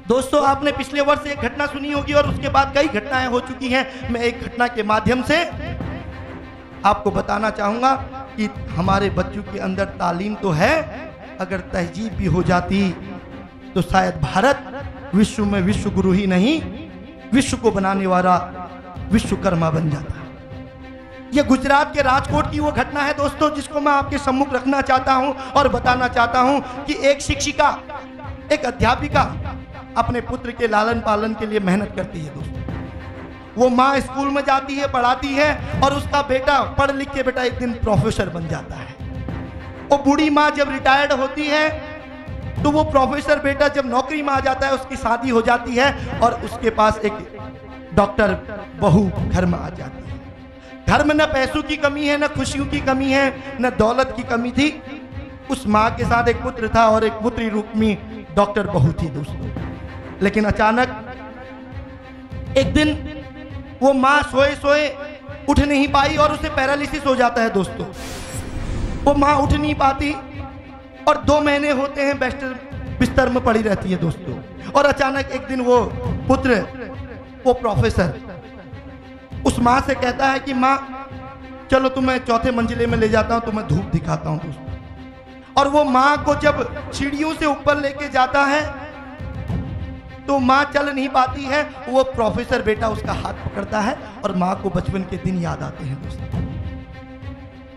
दोस्तों, आपने पिछले वर्ष एक घटना सुनी होगी और उसके बाद कई घटनाएं हो चुकी हैं। मैं एक घटना के माध्यम से आपको बताना चाहूंगा कि हमारे बच्चों के अंदर तालीम तो है, अगर तहजीब भी हो जाती तो शायद भारत विश्व में विश्व गुरु ही नहीं, विश्व को बनाने वाला विश्वकर्मा बन जाता। यह गुजरात के राजकोट की वो घटना है दोस्तों, जिसको मैं आपके सम्मुख रखना चाहता हूं और बताना चाहता हूं कि एक शिक्षिका, एक अध्यापिका अपने पुत्र के लालन पालन के लिए मेहनत करती है दोस्तों। वो माँ स्कूल में जाती है, पढ़ाती है और उसका बेटा पढ़ लिख के बेटा एक दिन प्रोफेसर बन जाता है। वो बूढ़ी माँ जब रिटायर्ड होती है तो वो प्रोफेसर बेटा जब नौकरी में आ जाता है, उसकी शादी हो जाती है और उसके पास एक डॉक्टर बहू घर में आ जाती है। घर में न पैसों की कमी है, न खुशियों की कमी है, न दौलत की कमी थी। उस माँ के साथ एक पुत्र था और एक पुत्री रूप में डॉक्टर बहू थी दोस्तों। लेकिन अचानक एक दिन वो माँ सोए सोए उठ नहीं पाई और उसे पैरालिसिस हो जाता है दोस्तों। वो माँ उठ नहीं पाती और 2 महीने होते हैं बिस्तर में पड़ी रहती है दोस्तों। और अचानक एक दिन वो पुत्र, वो प्रोफेसर उस माँ से कहता है कि माँ चलो तुम्हें 4थे मंजिले में ले जाता हूं, तुम्हें धूप दिखाता हूं दोस्तों। और वो माँ को जब सीढ़ियों से ऊपर लेके जाता है तो माँ चल नहीं पाती है। वो प्रोफेसर बेटा उसका हाथ पकड़ता है और माँ को बचपन के दिन याद आते हैं दोस्तों,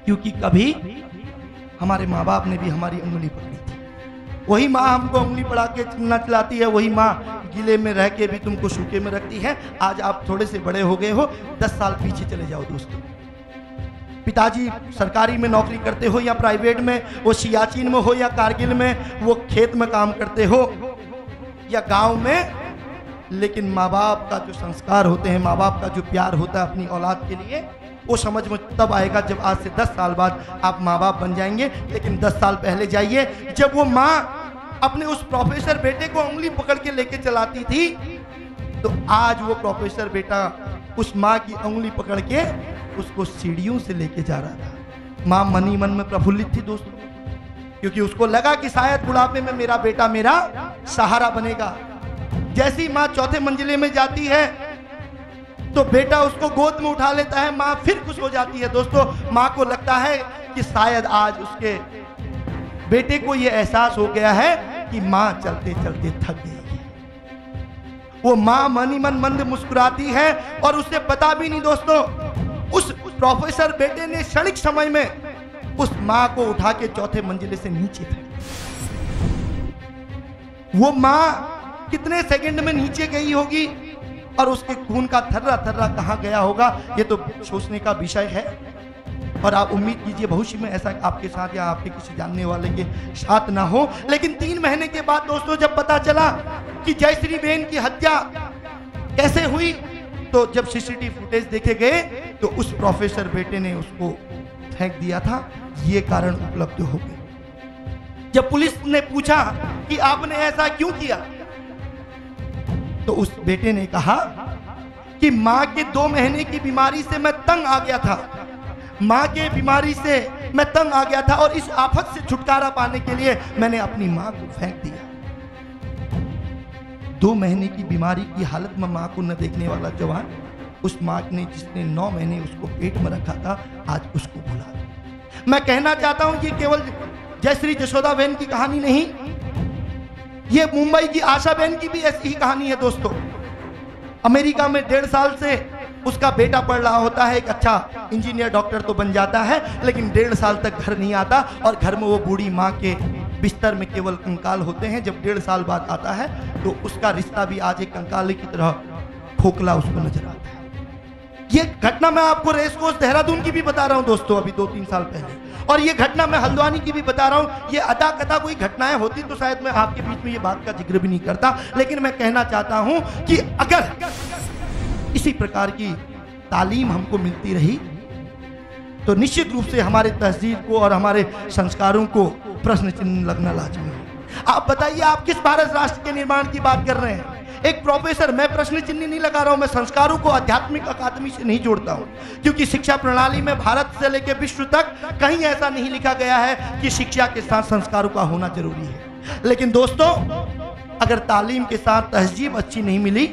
क्योंकि कभी हमारे माँ बाप ने भी हमारी उंगली पकड़ी थी। वही माँ हमको उंगली पड़ा के चलना चलाती है, वही माँ गीले में रह के भी तुमको सूखे में रखती है। आज आप थोड़े से बड़े हो गए हो, 10 साल पीछे चले जाओ दोस्तों। पिताजी सरकारी में नौकरी करते हो या प्राइवेट में, वो सियाचिन में हो या कारगिल में, वो खेत में काम करते हो या गांव में, लेकिन माँ बाप का जो संस्कार होते हैं, माँ बाप का जो प्यार होता है अपनी औलाद के लिए, वो समझ में तब आएगा जब आज से 10 साल बाद आप माँ बाप बन जाएंगे। लेकिन 10 साल पहले जाइए, जब वो माँ अपने उस प्रोफेसर बेटे को उंगली पकड़ के लेके चलाती थी, तो आज वो प्रोफेसर बेटा उस माँ की उंगली पकड़ के उसको सीढ़ियों से लेके जा रहा था। माँ मनी मन में प्रफुल्लित थी दोस्तों, क्योंकि उसको लगा कि शायद बुढ़ापे में मेरा बेटा मेरा सहारा बनेगा। जैसी माँ 4थे मंजिले में जाती है तो बेटा उसको गोद में उठा लेता है, माँ फिर खुश हो जाती है दोस्तों। माँ को लगता है कि शायद आज उसके बेटे को यह एहसास हो गया है कि माँ चलते चलते थक गई है। वो माँ मनी मन मंद मुस्कुराती है और उसे पता भी नहीं दोस्तों, उस प्रोफेसर बेटे ने क्षणिक समय में उस माँ को उठा के 4थे मंजिले से नीचे फेंक। वो माँ कितने सेकंड में नीचे गई होगी और उसके खून का थर्रा थर्रा कहां गया होगा, ये तो सोचने का विषय है। और आप उम्मीद कीजिए भविष्य में ऐसा आपके साथ या आपके किसी जानने वाले के साथ ना हो। लेकिन 3 महीने के बाद दोस्तों जब पता चला कि जयश्री बेन की हत्या कैसे हुई, तो जब सीसीटीवी फुटेज देखे गए तो उस प्रोफेसर बेटे ने उसको फेंक दिया था, ये कारण उपलब्ध हो गए। जब पुलिस ने पूछा कि आपने ऐसा क्यों किया, तो उस बेटे ने कहा कि माँ के 2 महीने की बीमारी से मैं तंग आ गया था, माँ के बीमारी से मैं तंग आ गया था और इस आफत से छुटकारा पाने के लिए मैंने अपनी माँ को फेंक दिया। 2 महीने की बीमारी की हालत में माँ को न देखने वाला जवान, उस माँ ने जिसने 9 महीने उसको पेट में रखा था, आज उसको भुला। मैं कहना चाहता हूं ये केवल जयश्री जसोदा बहन की कहानी नहीं, ये मुंबई की आशा बहन की भी ऐसी ही कहानी है दोस्तों। अमेरिका में 1.5 साल से उसका बेटा पढ़ रहा होता है, एक अच्छा इंजीनियर डॉक्टर तो बन जाता है, लेकिन 1.5 साल तक घर नहीं आता और घर में वो बूढ़ी माँ के बिस्तर में केवल कंकाल होते हैं। जब 1.5 साल बाद आता है तो उसका रिश्ता भी आज एक कंकाल की तरह खोखला उसको नजर आता है। ये घटना मैं आपको रेस कोर्स देहरादून की भी बता रहा हूं दोस्तों, अभी 2-3 साल पहले, और ये घटना मैं हल्द्वानी की भी बता रहा हूं। ये अदा कदा कोई घटनाएं होती तो शायद मैं आपके बीच में ये बात का जिक्र भी नहीं करता, लेकिन मैं कहना चाहता हूं कि अगर इसी प्रकार की तालीम हमको मिलती रही तो निश्चित रूप से हमारे तहजीब को और हमारे संस्कारों को प्रश्न चिन्ह लगना लाजमी है। आप बताइए, आप किस भारत राष्ट्र के निर्माण की बात कर रहे हैं? एक प्रोफेसर, मैं प्रश्न चिन्ह नहीं लगा रहा हूं, मैं संस्कारों को आध्यात्मिक अकादमी से नहीं जोड़ता हूं, क्योंकि शिक्षा प्रणाली में भारत से लेकर विश्व तक कहीं ऐसा नहीं लिखा गया है कि शिक्षा के साथ संस्कारों का होना जरूरी है। लेकिन दोस्तों अगर तालीम के साथ तहजीब अच्छी नहीं मिली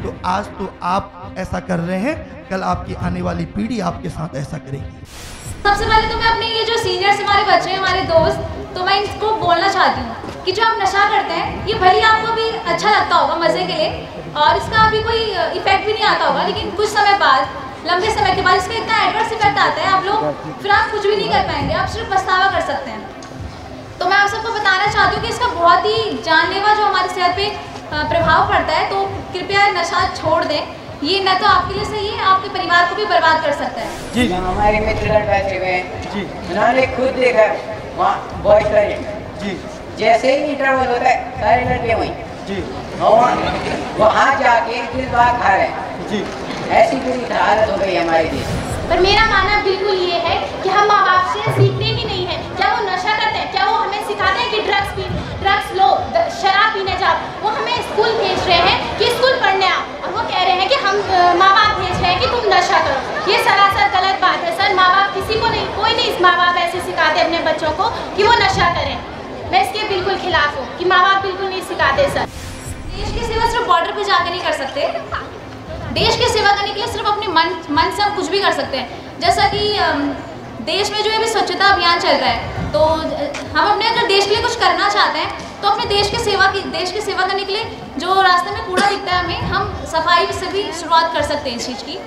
तो आज तो आप ऐसा कर रहे हैं, कल आपकी आने वाली पीढ़ी आपके साथ ऐसा करेगी। सबसे पहले तो मैं अपने ये जो सीनियर्स हमारे बच्चे हैं, हमारे दोस्त, तो मैं इनको बोलना चाहती हूँ कि जो आप नशा करते हैं ये भले आपको भी अच्छा लगता होगा मज़े के लिए और इसका अभी कोई इफेक्ट भी नहीं आता होगा, लेकिन कुछ समय बाद, लंबे समय के बाद इसका इतना एडवर्स इफेक्ट आता है आप लोग फिर आप कुछ भी नहीं कर पाएंगे, आप सिर्फ पछतावा कर सकते हैं। तो मैं आप सबको बताना चाहती हूँ कि इसका बहुत ही जानलेवा जो हमारी सेहत पे प्रभाव पड़ता है, तो कृपया नशा छोड़ दें। ये न तो आपके लिए सही है, आपके परिवार को भी बर्बाद कर सकता है। जी हमारे मित्रगण बैठे हुए हैं जी, उन्होंने खुद देखा वहाँ बॉयज टॉयलेट जी, जैसे ही इंटरवल होता है सारे लड़के वहीं जी, वहाँ जाके फिर बात खा रहे हैं जी। ऐसी पूरी हालत हो गई हमारे देश। पर मेरा मानना बिल्कुल ये है कि हम माँ बाप से सीखते ही नहीं है। क्या वो नशा करते हैं? क्या वो हमें सिखाते हैं कि ड्रग्स लो, शराब पीने जाओ? वो हमें स्कूल भेज रहे हैं कि स्कूल पढ़ने आओ, और वो कह रहे हैं कि हम माँ बाप भेज रहे हैं कि तुम नशा करो। ये सरासर गलत बात है सर। माँ बाप किसी को नहीं, कोई नहीं माँ बाप ऐसे सिखाते अपने बच्चों को कि वो नशा करें। मैं इसके बिल्कुल खिलाफ हूँ कि माँ बाप बिल्कुल नहीं सिखाते सर। देश की सेवा सिर्फ बॉर्डर पे जाके नहीं कर सकते, देश की सेवा करने के लिए सिर्फ अपने मन से हम कुछ भी कर सकते हैं। जैसा कि देश में जो अभी स्वच्छता अभियान चल रहा है, तो हम अपने अगर देश के लिए कुछ करना चाहते हैं तो अपने देश की सेवा करने के लिए जो रास्ते में कूड़ा दिखता है हमें, हम सफाई से भी शुरुआत कर सकते हैं इस चीज़ की।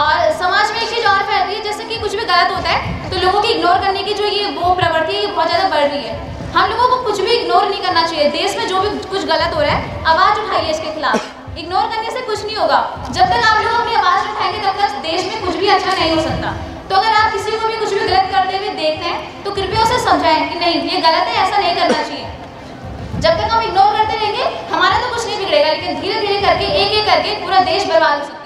और समाज में एक चीज़ और फैल रही है, जैसे कि कुछ भी गलत होता है तो लोगों की इग्नोर करने की जो ये वो प्रवृत्ति है, ये बहुत ज़्यादा बढ़ रही है। हम लोगों को कुछ भी इग्नोर नहीं करना चाहिए। देश में जो भी कुछ गलत हो रहा है, आवाज़ उठाइए इसके खिलाफ। इग्नोर करने से कुछ नहीं होगा। जब तक आप लोग अपनी आवाज़ उठाएंगे तब तक देश में कुछ भी अच्छा नहीं हो सकता। तो अगर आप किसी को भी कुछ भी गलत करते हुए देखते हैं तो कृपया उसे समझाएं कि नहीं ये गलत है, ऐसा नहीं करना चाहिए। जब तक हम इग्नोर करते रहेंगे हमारा तो कुछ नहीं बिगड़ेगा, लेकिन धीरे धीरे करके एक एक करके पूरा देश बर्बाद हो सकता है।